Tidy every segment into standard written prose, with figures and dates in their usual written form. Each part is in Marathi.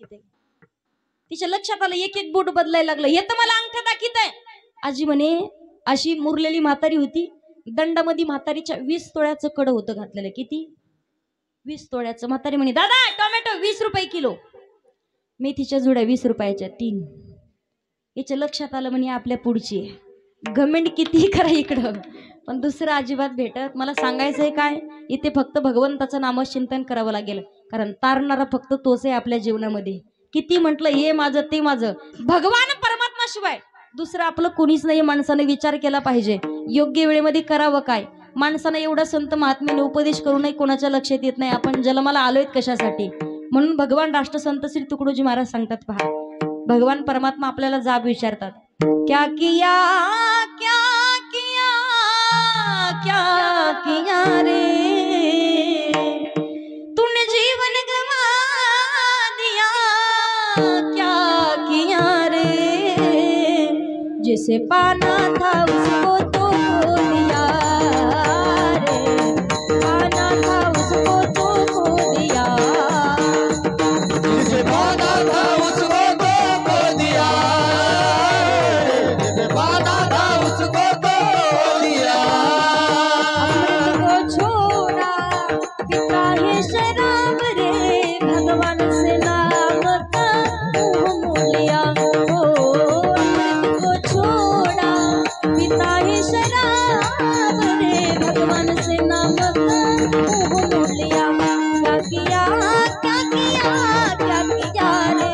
दाखित आहे. तिच्या लक्षात आलं एक एक बोट बदलायला लागलं. हे तर मला अंगठा दाखित आहे. आजी म्हणे अशी मुरलेली म्हातारी होती. दंडामध्ये म्हातारीच्या 20 तोळ्याचं कड होतं घातलेलं. किती? 20 तोळ्याचं. म्हातारी म्हणे दादा टोमॅटो 20 रुपये किलो. मेथीच्या जुड्या 20 रुपयाच्या 3. याच्या लक्षात आलं म्हणे आपल्या पुढची आहे. घमेंड किती करा इकडं पण दुसरं अजिबात भेटत. मला सांगायचंय काय, इथे फक्त भगवंताचं नामचिंतन करावं लागेल. कारण तारणारा फक्त तोच आहे आपल्या जीवनामध्ये. किती म्हटलं हे माझं ते माझं, भगवान परमात्मा शिवाय दुसरं आपलं कोणीच नाही. माणसाने विचार केला पाहिजे योग्य वेळेमध्ये करावं काय. माणसाने एवढा संत महात्म्याने उपदेश करूनही कोणाच्या लक्षात येत नाही आपण जन्माला आलोय कशासाठी. म्हणून भगवान राष्ट्रसंत श्री तुकडोजी महाराज सांगतात पहा, भगवान परमात्मा आपल्याला जाब विचारतात. क्या किया क्या किया क्या किया रे तूने जीवन गवा दिया क्या किया रे जिसे पाना था उसको तो खो दिया रे पाना था उसको तो खो दिया जिसे पाना था उसको तो खो दिया जिसे पाना था उसको तो खो दिया अमृत को छोड़ा पिता है शराब रे भगवान से नाम का मुंह मोड़ लिया अमृत को छोड़ा पिता है शराब रे भगवान से नाम का मुंह मोड़ लिया क्या किया क्या किया क्या किया रे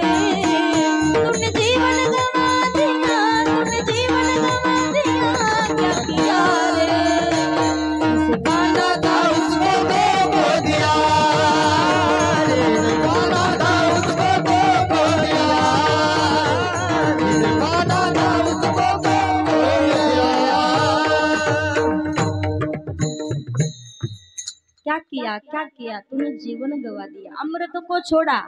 तुमने जीवन गवा दिया तुमने जीवन गवा दिया क्या किया रे जिसे पाना था उसको तो खो दिया जिसे पाना था उसको तो खो दिया जिसे पाना था उसको तो खो दिया क्या किया तूने जीवन गवा दिया अमृत को छोड़ा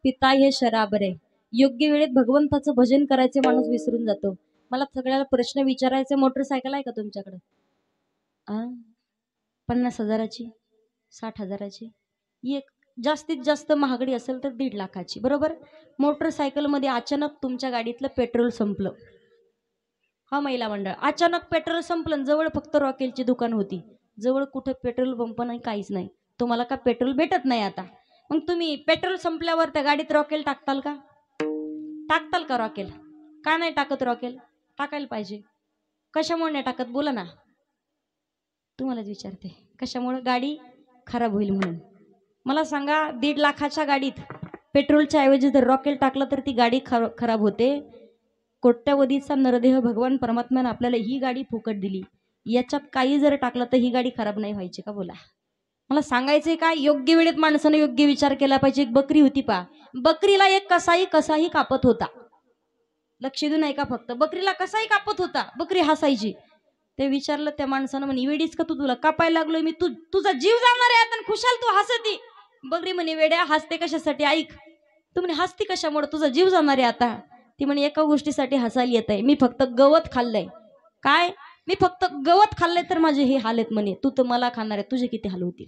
पिता हे शराब रे. योग्य वेळेत भगवंताचं भजन करायचे माणूस विसरून जातो. मला सगळ्याला प्रश्न विचारायचे, मोटरसायकल आहे का तुमच्याकडे? 50,000ची 60,000ची एक जास्तीत जास्त महागडी असेल तर 1.5 लाखाची बरोबर. मोटरसायकल मध्ये अचानक तुमच्या गाडीतलं पेट्रोल संपलं. हा महिला मंडळ अचानक पेट्रोल संपलं. जवळ फक्त रॉकेलची दुकान होती. जवळ कुठे पेट्रोल पंप नाही काहीच नाही. तुम्हाला का पेट्रोल भेटत नाही आता. मग तुम्ही पेट्रोल संपल्यावर त्या गाडीत रॉकेल टाकताल का? टाकताल का रॉकेल? का नाही टाकत रॉकेल? टाकायला पाहिजे. कशामुळे नाही टाकत बोला ना. तुम्हालाच विचारते कशामुळे? गाडी खराब होईल म्हणून. मला सांगा 1.5 लाखाच्या गाडीत पेट्रोलच्या ऐवजी जर रॉकेल टाकलं तर ती गाडी खराब होते. कोट्यावधीचा नरदेह भगवान परमात्म्याने आपल्याला ही गाडी फुकट दिली. याच्यात काही जर टाकलं तर ही गाडी खराब नाही व्हायची का बोला. मला सांगायचंय काय, योग्य वेळेत माणसाने योग्य विचार केला पाहिजे. एक बकरी होती पा, बकरीला एक कसाही कापत होता. लक्ष देऊ नाही का फक्त. बकरीला कसाही कापत होता. बकरी हसायची. ते विचारलं त्या माणसानं म्हणे वेडीच का तू, तुला कापायला लागलोय मी, तुझा जीव जाणार आहे आता खुशाल तू हसती. बकरी म्हणे वेड्या हसते कशासाठी? ऐक तू म्हणे हसती कशामुळे? तुझा जीव जाणार आहे आता. ती म्हणे एका गोष्टीसाठी हसायला येत आहे, मी फक्त गवत खाल्लंय. काय? मी फक्त गवत खाल्लंय तर माझे हे हाल आहेत म्हणे. तू तर मला खाणार आहे, तुझे किती हाल होतील.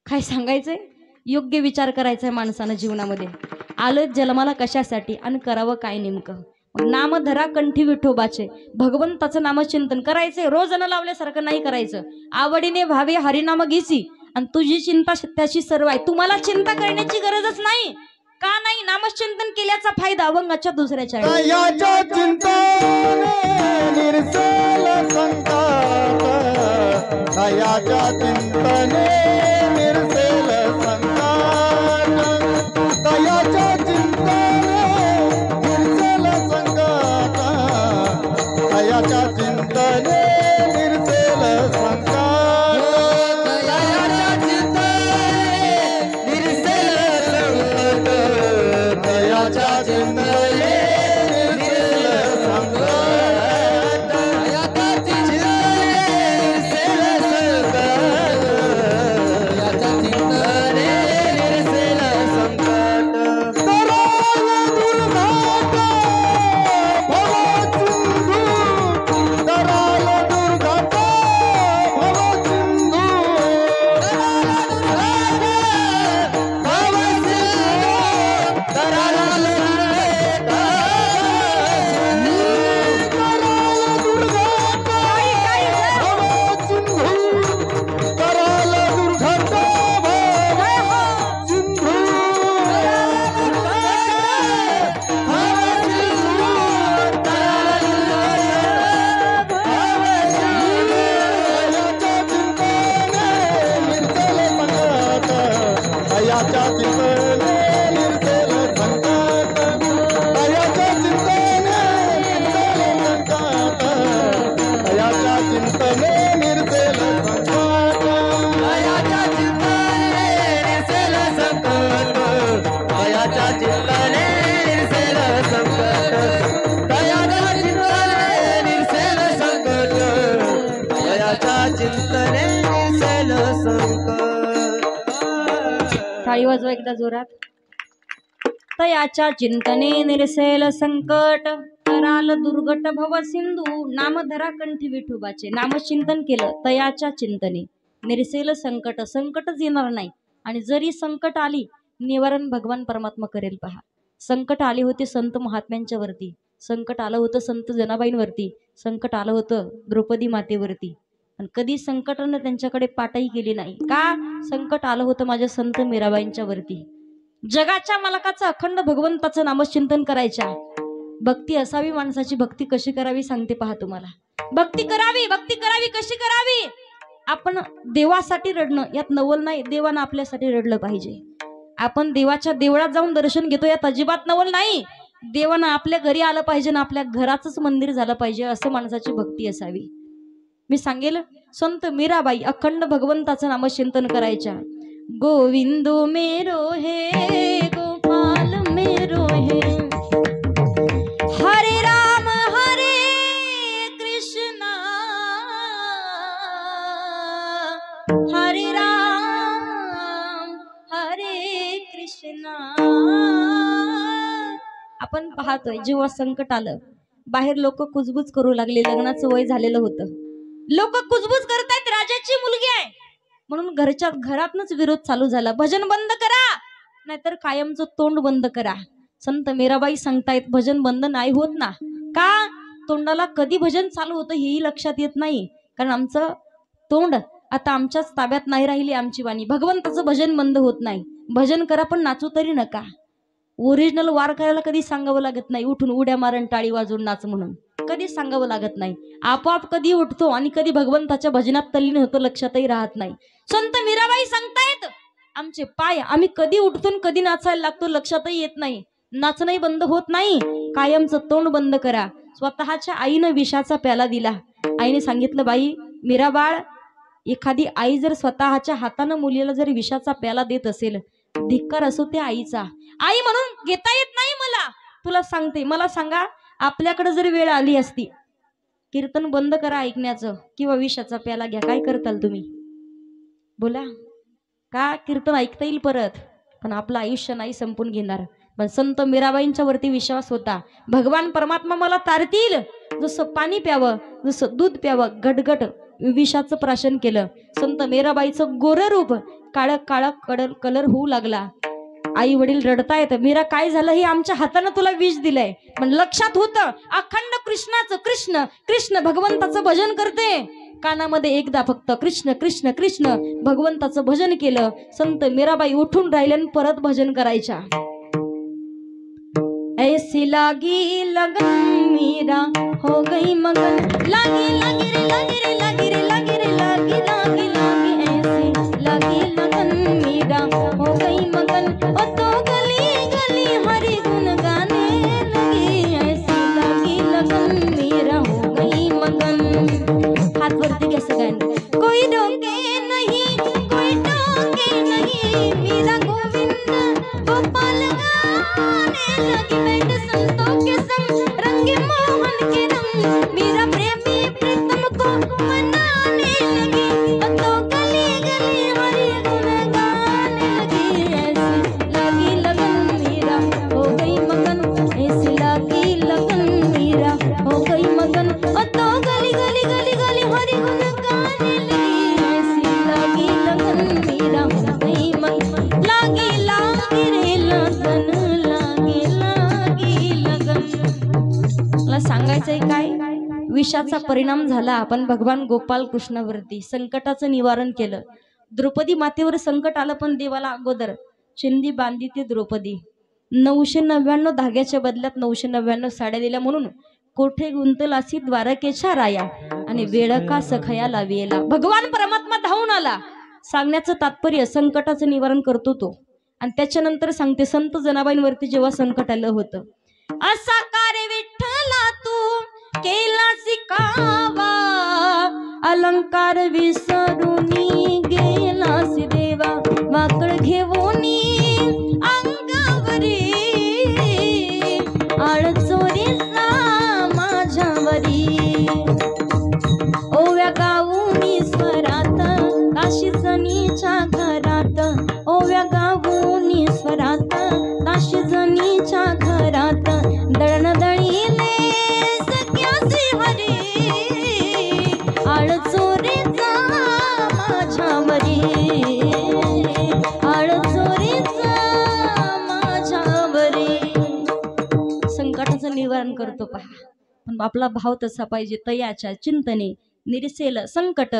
काय सांगायचंय? योग्य विचार करायचाय माणसानं जीवनामध्ये. आलोय जन्माला कशासाठी आणि करावं काय नेमकं. नाम धरा कंठी विठोबाचे, भगवंताचं नामचिंतन करायचंय. रोज न लावल्यासारखं नाही करायचं. आवडीने भावे हरिनाम घेसी आणि तुझी चिंता त्याची सर्व आहे. तुम्हाला चिंता करण्याची गरजच नाही. का नाही? नामचिंतन केल्याचा फायदा अवंगाच्या दुसऱ्याच्या दयाच्या चिंतने निरसेल संताप दयाच्या चिंतने निरसेल संताप दयाच्या चिंतने निरसेल संताप दयाच्या चिंतने निरसेल संताप दयाच्या चिंतने निरसेल संताप दयाच्या चिंतने चिंतने निरसेल संकट दयाच्या चिंतने निरसेल संकट दयाच्या चिंतने निरसेल संकट टाळी वाजवा एकदा जोरात तयाच्या चिंतने निरसेल संकट कराल दुर्गट भव सिंधू नामधरा कंठी विठोबाचे नामचिंतन केलं तयाच्या चिंतने निरसेल संकट संकटच येणार नाही आणि जरी संकट आली निवारण भगवान परमात्मा करेल पहा संकट आले होते संत महात्म्यांच्या वरती संकट आलं होतं संत जनाबाईंवरती संकट आलं होतं द्रौपदी मातेवरती आणि कधी संकटानं त्यांच्याकडे पाठही केली नाही का संकट आलं होतं माझ्या संत मीराबाईंच्या वरती जगाच्या मालकाचं अखंड भगवंताचं नामचिंतन करायच्या भक्ती असावी माणसाची भक्ती कशी करावी सांगते पहा तुम्हाला भक्ती करावी कशी करावी आपण देवासाठी रडणं यात नवल नाही देवानं आपल्यासाठी रडलं पाहिजे आपण देवाच्या देवळात जाऊन दर्शन घेतो यात अजिबात नवल नाही देवानं आपल्या घरी आलं पाहिजे ना आपल्या घराचंच मंदिर झालं पाहिजे असं माणसाची भक्ती असावी मी सांगेल संत मीराबाई अखंड भगवंताचं नामचिंतन करायच्या गोविंदो मेरो हे गोपाल मेरो हे हरे राम हरे कृष्णा हरे राम हरे कृष्णा आपण पाहतोय जेव्हा संकट आलं बाहेर लोक कुजबुज करू लागले लग्नाचं वय झालेलं होतं लोक कुजबुज करतायत राजाची मुलगी आहे म्हणून घरातनच विरोध चालू झाला भजन बंद करा नाहीतर कायमचं तोंड बंद करा संत मीराबाई सांगतायत भजन बंद नाही होत ना का तोंडाला कधी भजन चालू होतं हेही लक्षात येत नाही कारण आमचं तोंड आता आमच्याच ताब्यात नाही राहिली आमची वाणी भगवंताचं भजन बंद होत नाही भजन करा पण नाचू तरी नका ओरिजिनल वार करायला कधी सांगावं लागत नाही उठून उड्या मारण टाळी वाजून नाच म्हणून कधी सांगावं लागत नाही आपोआप कधी उठतो आणि कधी भगवंताच्या भजनात तल्लीन होतो लक्षातही राहत नाही संत मीराबाई सांगतायत आमचे पाय आम्ही कधी उठतो कधी नाचायला लागतो लक्षातही येत नाही नाचणंही बंद होत नाही कायमचं तोंड बंद करा स्वतःच्या आईनं विषाचा प्याला दिला आईने सांगितलं बाई मीराबाळ एखादी आई जर स्वतःच्या हातानं मुलीला जर विषाचा प्याला देत असेल धिक्कार असो त्या आईचा आई म्हणून घेता येत नाही मला तुला सांगते मला सांगा आपल्याकडे जर वेळ आली असती कीर्तन बंद करा ऐकण्याचं किंवा विषाचा प्याला घ्या काय करताल तुम्ही बोला का कीर्तन ऐकता येईल परत पण आपलं आयुष्य नाही संपून घेणार पण संत मीराबाईंच्या वरती विश्वास होता भगवान परमात्मा मला तारतील जसं पाणी प्यावं जसं दूध प्यावं गटगट विषाचं प्राशन केलं संत मीराबाईचं गोरं रूप काळं काळं कलर होऊ लागला आई वडील रडतायत मीरा काय झालं हे आमच्या हातानं तुला विष दिलंय पण लक्षात होतं अखंड कृष्णाचं कृष्ण कृष्ण भगवंताचं भजन करते कानामध्ये एकदा फक्त कृष्ण कृष्ण कृष्ण भगवंताचं भजन केलं संत मीराबाई उठून राहिल्यान परत भजन करायच्या ऐसी लागी लगन मीरा हो गई मगन लागी लागी रे लागी रे लागी रे लागी रे लागी लागी लागी ऐसी लागी लगन मीरा हो गई मगन ओ तो गली गली हरि गुण गाने लगी ऐसी लागी लगन मीरा हो गई मगन हाथ वरती घ्या सगळ्यांनी कोई डोके नहीं कोई डोके नहीं मीरा गोविंद गोपाल गाने लगी बैठ संतों के संग रंगे मोहन के रंग मीरा प्रेमी प्रीतम को मनाने लगी तो गली गली हरि गुण गाने लगी ऐसी लगी लगन मीरा हो गई मगन ऐसी लगी लगन मीरा हो गई मगन तो गली गली गली गली हरि गुण गाने लगी ऐसी लगी लगन मीरा हो गई मगन लागी लागी रे लगन लागी लागी लगन मला सांगायचंय काय विषाचा परिणाम झाला आपण भगवान गोपाल कृष्णावरती संकटाचं निवारण केलं द्रौपदी मातेवर संकट आलं पण देवाला अगोदर चिंदी बांधी ती द्रौपदी 999 धाग्याच्या बदल्यात 999 साड्या दिल्या म्हणून कोठे गुंतलासी द्वारकेच्या राया आणि वेळ का सखया लावियला भगवान परमात्मा धावून आला सांगण्याचं तात्पर्य संकटाचं निवारण करतो तो आणि त्याच्यानंतर सांगते संत जनाबाईंवरती जेव्हा संकट आलं होतं असा कार्य विठ्ठला तू केला शिकावा अलंकार विसरूनी गेला देवा वाकळ घेऊनी अंगावरी आळ चोरीचा माझ्यावरी ओव्या गाऊनी स्वरात काशी जनीच्या घरात ओव्या गाऊनी स्वरात काशी जनीच्या घरात दळण दळीले सख्यासी हरी आळ चोरीचा माझ्यावरी आळ चोरीचा माझ्यावरी संकटाचं निवारण करतो पहा पण आपला भाव तसा पाहिजे तयाच्या चिंतने निरसेल संकट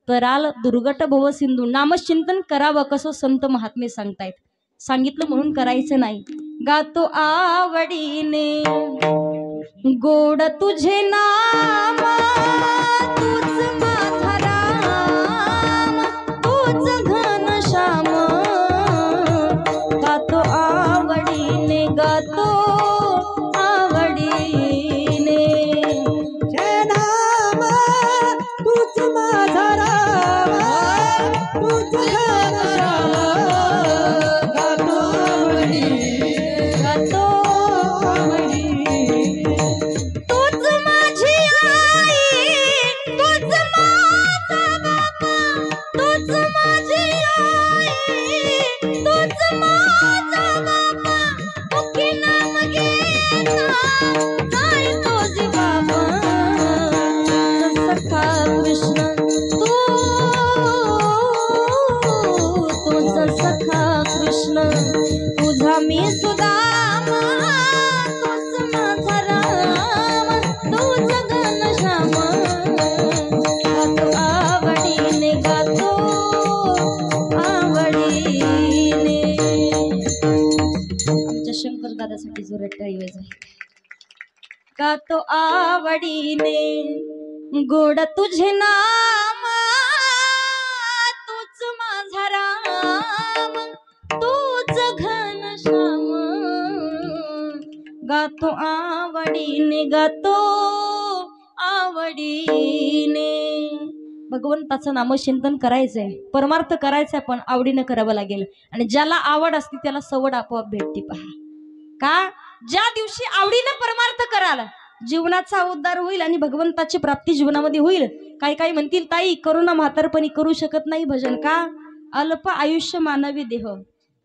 कराल दुर्गट भव सिंधू नामचिंतन करावं कसं संत महात्मे सांगतायत सांगितलं म्हणून करायचं नाही गातो आवडीने गोड तुझे नाम तूच माझा राम तूच घनश्याम गातो आवडीने गातो आवडीने जय नाम तूच माझा राम तूच घनश्याम गातो आवडीने गातो आवडीने तूच माझी आई तूच माझा बाबा तूच माझी आई तूच माझा बाबा मुखी नाम घेता जाय तुझी बाबा सखा कृष्ण तुझ सखा कृष्ण तुझा मी सुदामा तूच माझा राम तूच घनश्याम गातो आवडीने गातो आवडीने आमच्या शंकर दादासाठी जोरात टाळी वाजवा गातो आवडीने गोड तुझे नाम तूच माझा राम तूच घनश्याम गातो आवडीने गातो आवडीने भगवंताचं नामचिंतन करायचंय परमार्थ करायचंय पण आवडीनं करावं लागेल आणि ज्याला आवड असते त्याला सवड आपोआप भेटते पहा का ज्या दिवशी आवडीनं परमार्थ कराल जीवनाचा उद्धार होईल आणि भगवंताची प्राप्ती जीवनामध्ये होईल काही काही म्हणतील ताई करुणा म्हातारपणी करू शकत नाही भजन का अल्प आयुष्य मानवी देह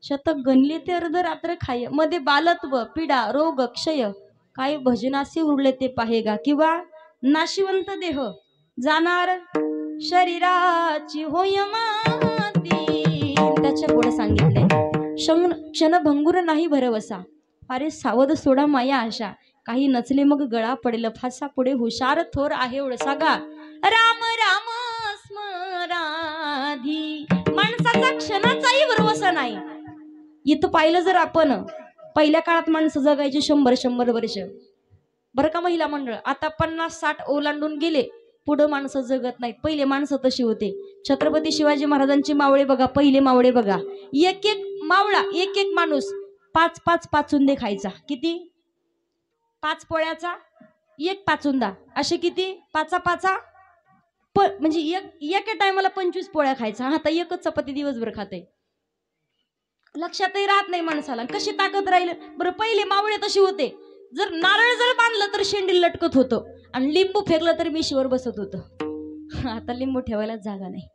शतक गणले ते अर्ध रात्र खाय मध्ये बालत्व पीडा रोग क्षय काय भजनाशी उरले ते पाहेगा किंवा नाशिवंत देह जाणार शरीराची होय माती त्याच्या पुढे सांगितले क्षणभंगुर नाही भरवसा अरे सावध सोडा माया आशा काही नचले मग गळा पडेल फासा पुढे हुशार थोर आहे ओळसा गा राम राम स्मराधी माणसाचा क्षणाचाही भरवसा नाही इथं पाहिलं जर आपण पहिल्या काळात माणसं जगायची 100-100 वर्ष बरं का महिला मंडळ आता 50-60 ओलांडून गेले पुढं माणसं जगत नाहीत पहिले माणसं तशी होते छत्रपती शिवाजी महाराजांची मावळे बघा पहिले मावळे बघा एक एक मावळा एक एक माणूस 5-5 पाचुंदे खायचा किती 5 पोळ्याचा 1 पाचुंदा असे किती 5-5 म्हणजे एका टायमाला 25 पोळ्या खायचा आता एकच चपाती दिवसभर खाते लक्षातही राहत नाही माणसाला कशी ताकद राहील बरं पहिले मावळे तशी होते जर नारळ जर बांधलं तर शेंडी लटकत होतं आणि लिंबू फेकलं तर मिशीवर बसत होतं आता लिंबू ठेवायला जागा नाही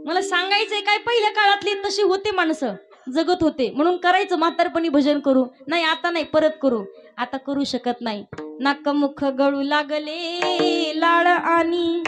मला सांगायचंय काय पहिल्या काळातली तशी होते माणसं जगत होते म्हणून करायचं म्हातारपणी भजन करू नाही आता नाही परत करू आता करू शकत नाही नाक मुख गळू लागले लाळ आणि